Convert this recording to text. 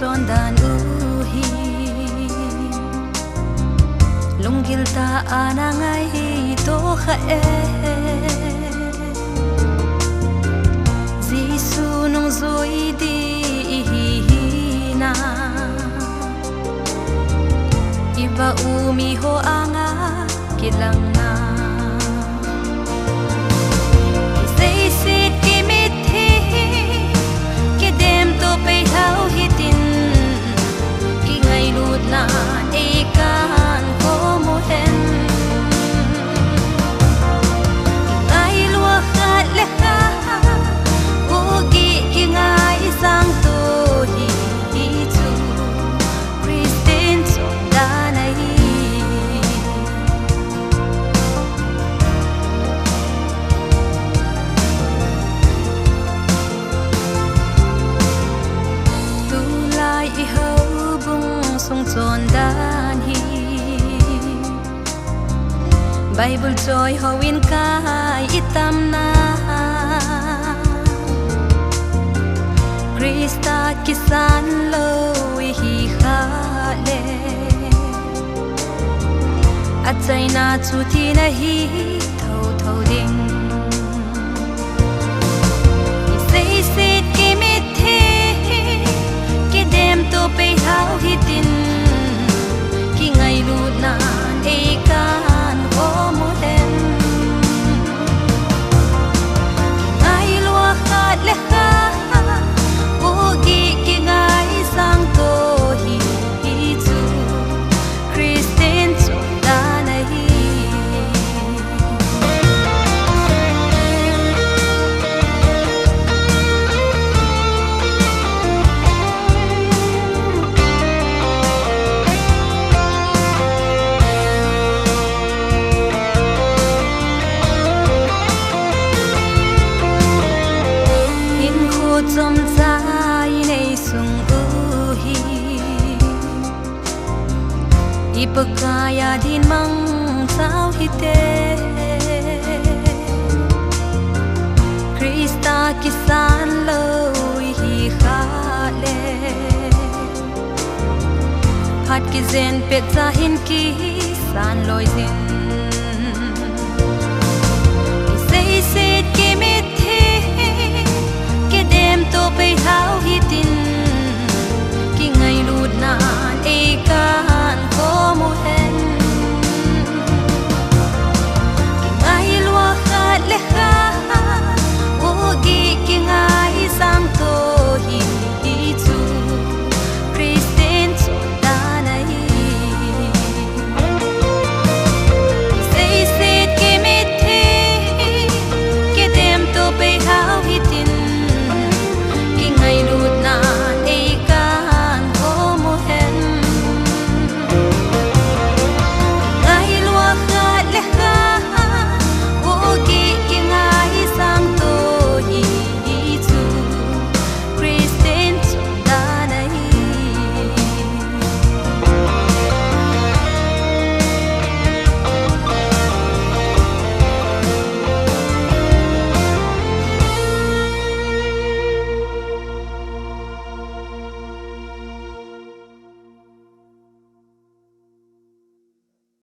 Son dan uhi Lunggil ta anangay to kha Jisu nung zoi di na Iba umiho anga kilang na Isaisit kimithi Kidem to pay thao hitin na ikan ko mo hen Ngay lua khat leha Ugi kingai sang to hi chu Christine sondanai Tu lai I ho sung chon dan hi Bible joy howin kai itam na Krista kisan lo hi khale At say na chuti na hi thâu thâu ding Say sit kimit thi Kidem to pay how he din Ngay lụt na e kan ko mo den Ngay lua khat le ha Ugi ki ngay sang to hi chu Christine chong da na hi Som sai nei sung uhi Ipagkaya din mang sao hite Krista kisan lo hi khale Hat ki zen pet sa hin ki san loi zin